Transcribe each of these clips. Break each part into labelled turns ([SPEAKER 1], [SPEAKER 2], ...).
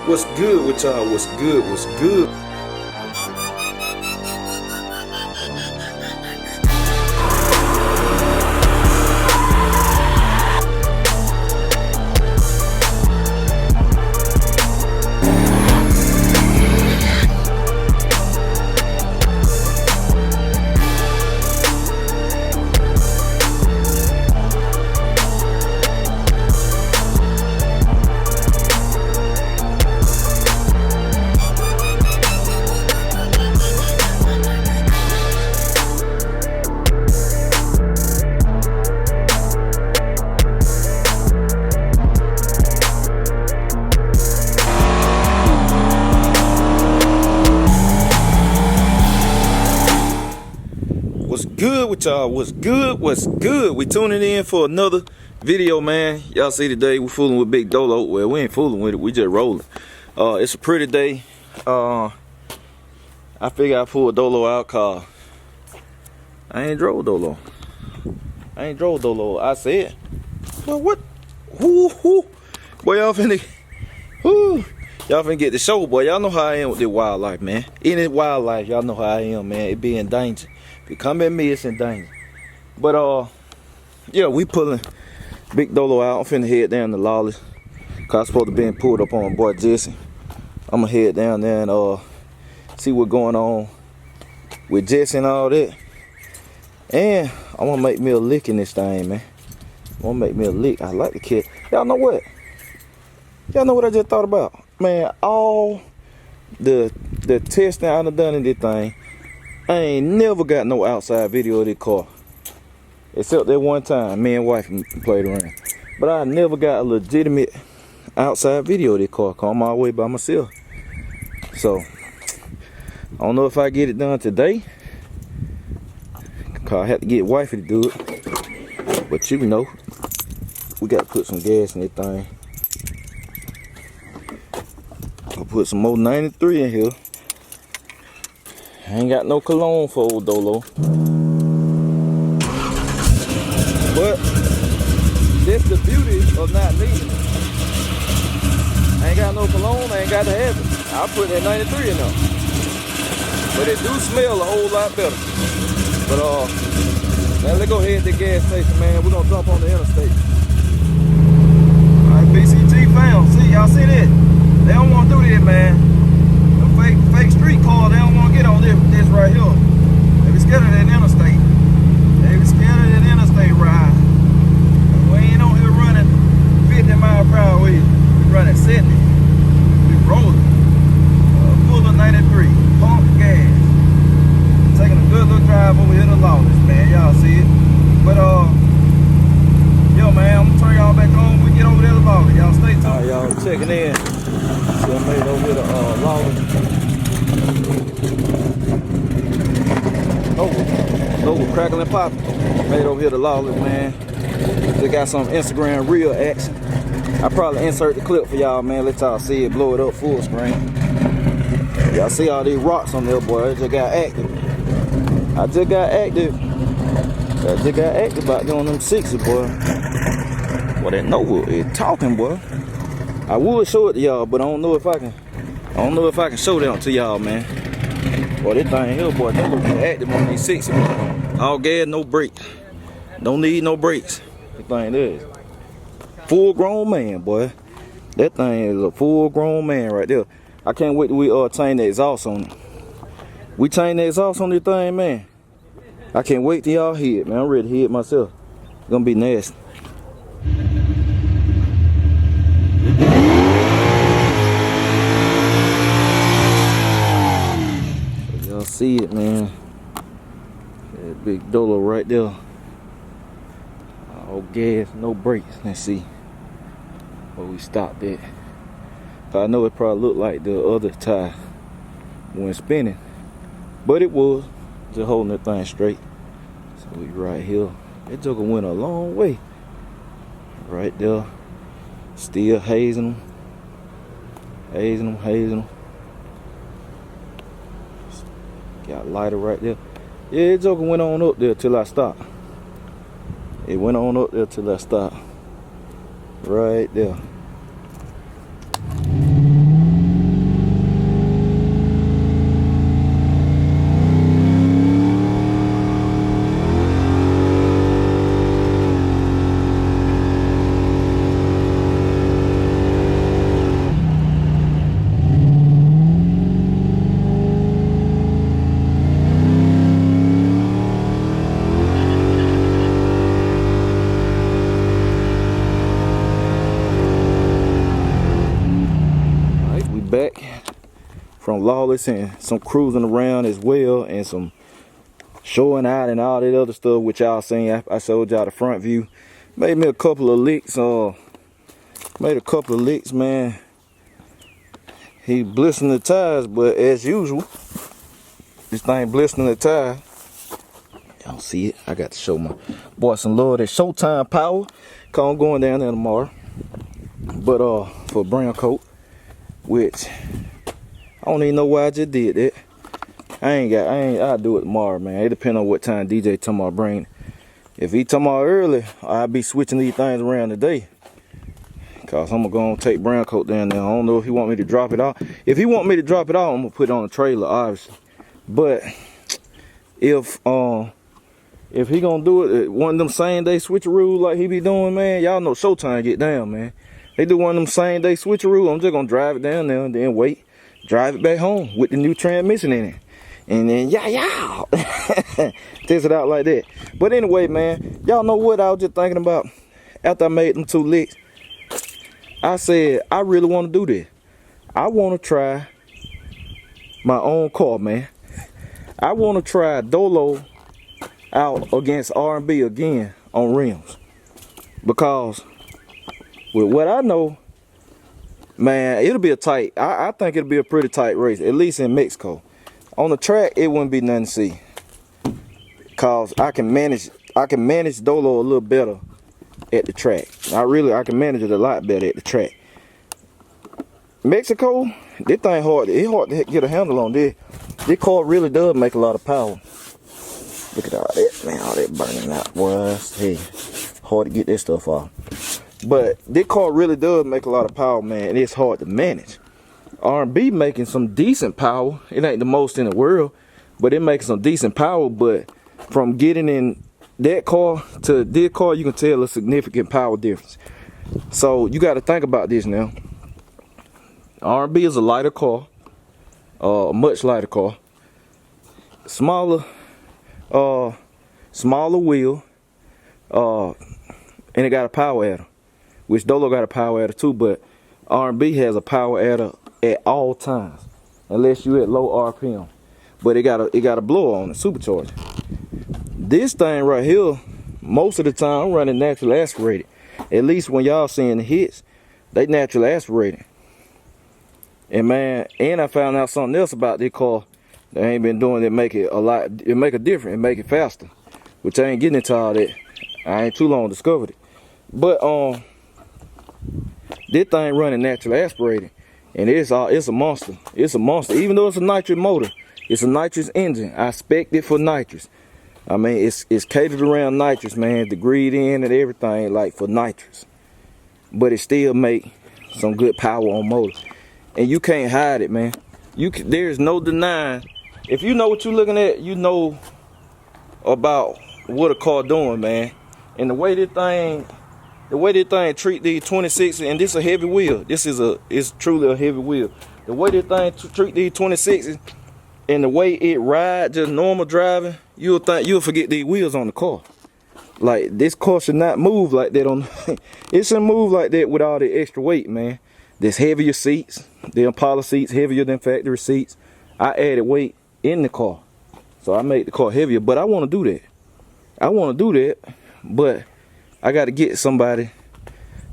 [SPEAKER 1] What's good with y'all? What's good? What's good? What's good with y'all? What's good? What's good? We tuning in for another video, man. Y'all see today we fooling with Big Dolo. Well, we ain't fooling with it. We just rolling. It's a pretty day. I figure I pull Dolo out cause I ain't drove Dolo. I said, well, what? Whoo. Boy, y'all finna get the show, boy. Y'all know how I am with this wildlife, man. Any wildlife, y'all know how I am, man. It be in danger. If you come at me, it's in danger. But yeah, we pulling Big Dolo out. I'm finna head down to Lawless, cause I'm supposed to be pulled up on my boy Jesse. I'm gonna head down there and see what's going on with Jesse and all that. And I'm gonna make me a lick in this thing, man. I'm gonna make me a lick. I like the kid. Y'all know what? Y'all know what I just thought about? Man, all the testing I done in this thing, I ain't never got no outside video of this car. Except that one time, me and wife played around. But I never got a legitimate outside video of this car. Come all the way by myself. So, I don't know if I get it done today. Cause I had to get wifey to do it. But you know, we got to put some gas in this thing. I'll put some more 93 in here. I ain't got no cologne for old Dolo. But that's the beauty of not needing it. I ain't got no cologne, I ain't got to have it. I'll put that 93 in there. But it do smell a whole lot better. But now let's go ahead to the gas station, man. We're gonna jump on the interstate. Alright, BCG fam. See, y'all see that? They don't want to do this, man. Fake street car, they don't want to get on this right here. They be scared of that interstate. They be scared of that interstate ride. We ain't on here running 50 miles per hour. We running 70. We rolling. Full of 93. Pump gas. Taking a good little drive over here to Lawless, man. Y'all see it. But yo, man, I'm gonna turn y'all back on when we get over there to Lawless. Y'all stay tuned. Alright, y'all checking in. So I made over here to Lawless. Dolo crackling popping. Made over here to Lawless, man. They got some Instagram real action. I probably insert the clip for y'all, man. Let y'all see it, blow it up full screen. Y'all see all these rocks on there, boy. I just got active. I just got active about doing them 60, boy. Boy, that notebook is talking, boy. I would show it to y'all, but I don't know if I can show that to y'all, man. Boy, this thing here, boy, that looking active on these 60, boy. All gas, no brakes. Don't need no brakes. This thing is full grown man, boy. That thing is a full grown man right there. I can't wait till we change the exhaust on it. We change the exhaust on this thing, man. I can't wait till y'all hear it, man. I'm ready to hear it myself. It's gonna be nasty. See it, man. That Big Dolo right there. All gas, no brakes. Let's see where we stopped at. I know it probably looked like the other tire when spinning, but it was just holding that thing straight. So we right here. That joker went a long way. Right there. Still hazing them. Got lighter right there. Yeah, that joker went on up there till I stopped. It went on up there till I stopped. Right there. back from Lawless and some cruising around as well, and some showing out and all that other stuff which y'all seen. I showed y'all the front view. Made me a couple of licks. Made a couple of licks, man. He blistered the tires, but as usual, this thing blistering the tire. Y'all see it? I got to show my boy some love. That Showtime power. Cause I'm going down there tomorrow. But for brown coat, which I don't even know why I just did that. I'll do it tomorrow, man. It depends on what time DJ talking about bring. If he talking about early, I'll be switching these things around today. Cause I'm gonna take brown coat down there. I don't know if he want me to drop it off. If he want me to drop it off, I'm gonna put it on the trailer, obviously. But if he gonna do it, one of them same day switcheroos like he be doing, man, y'all know Showtime get down, man. They do one of them same day switcheroos. I'm just gonna drive it down there and then wait, drive it back home with the new transmission in it. And then test it out like that. But anyway, man, y'all know what I was just thinking about after I made them 2 licks. I said, I really want to do this. I want to try my own car, man. I want to try Dolo out against R&B again on rims. Because with what I know, man, it'll be a tight, I think it'll be a pretty tight race, at least in Mexico. On the track, it wouldn't be nothing to see. Cause I can manage Dolo a little better at the track. I can manage it a lot better at the track. Mexico, this thing hard. It's hard to get a handle on this. This car really does make a lot of power. Look at all that, man. All that burning out, boys. Hey, hard to get this stuff off. But this car really does make a lot of power, man. And it's hard to manage. R&B making some decent power. It ain't the most in the world, but it making some decent power. But from getting in that car to this car, you can tell a significant power difference. So you got to think about this now. R&B is a lighter car, a much lighter car, smaller wheel, and it got a power adder, which Dolo got a power adder too. But R&B has a power adder at all times, unless you at low RPM. But it got a blower on it, supercharged. This thing right here, most of the time I'm running naturally aspirated. At least when y'all seeing the hits, they naturally aspirated. And man, and I found out something else about this car that I ain't been doing that make it make a difference and make it faster. Which I ain't getting into all that. I ain't too long discovered it. But this thing running naturally aspirated. And it's a monster. It's a monster. Even though it's a nitrous motor, it's a nitrous engine. I spec'd it for nitrous. I mean, it's catered around nitrous, man. The greed in and everything, like for nitrous. But it still make some good power on motors. And you can't hide it, man. There's no denying. If you know what you're looking at, you know about what a car doing, man. And the way this thing treat these 26, and this is a heavy wheel. It's truly a heavy wheel. The way this thing treat these 26s and the way it ride, just normal driving, you'll forget these wheels on the car. Like, this car should not move like that it shouldn't move like that with all the extra weight, man. There's heavier seats. The Impala seats heavier than factory seats. I added weight in the car, so I made the car heavier. But I want to do that. But I got to get somebody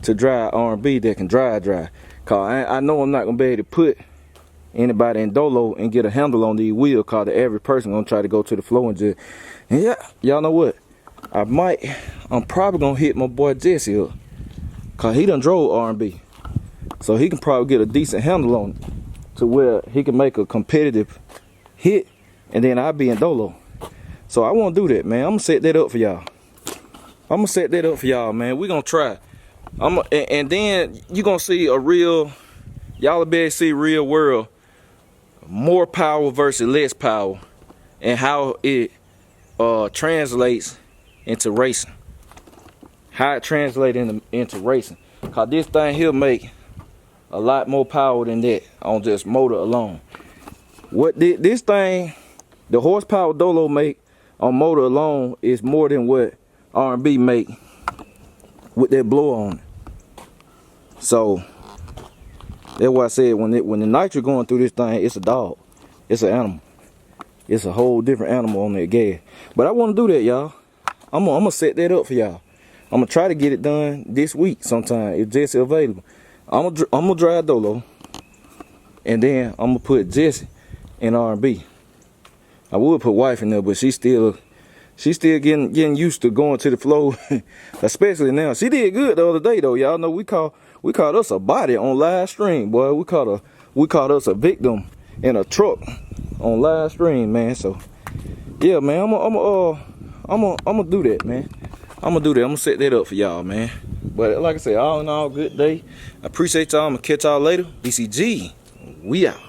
[SPEAKER 1] to drive R&B that can drive. Cause I know I'm not gonna be able to put anybody in Dolo and get a handle on these wheels. Cause the average person gonna try to go to the flow and just, and yeah, y'all know what? I'm probably gonna hit my boy Jesse up. Cause he done drove R&B. So he can probably get a decent handle on it to where he can make a competitive hit, and then I'll be in Dolo. So I want to do that, man. I'm gonna set that up for y'all. Man. We're gonna try. And then you're gonna see y'all will be able to see real world, more power versus less power, and how it translates into racing. How it translates into racing. Cause this thing here make a lot more power than that on just motor alone. What this thing, the horsepower Dolo make on motor alone is more than what R&B make with that blower on it. So That's why I said when the nitro going through this thing, it's a dog. It's an animal. It's a whole different animal on that gas. But I want to do that, y'all. I'm gonna set that up for y'all. I'm gonna try to get it done this week sometime if Jesse available. I'm gonna drive Dolo, and then I'm gonna put Jesse in R&B. I would put wife in there, but she's still getting used to going to the flow, especially now. She did good the other day though. Y'all know we caught us a body on live stream, boy. We caught us a victim in a truck on live stream, man. So yeah, man, I'm gonna do that, man. I'm gonna set that up for y'all, man. But like I said, all in all, good day. I appreciate y'all. I'm gonna catch y'all later. BCG, we out.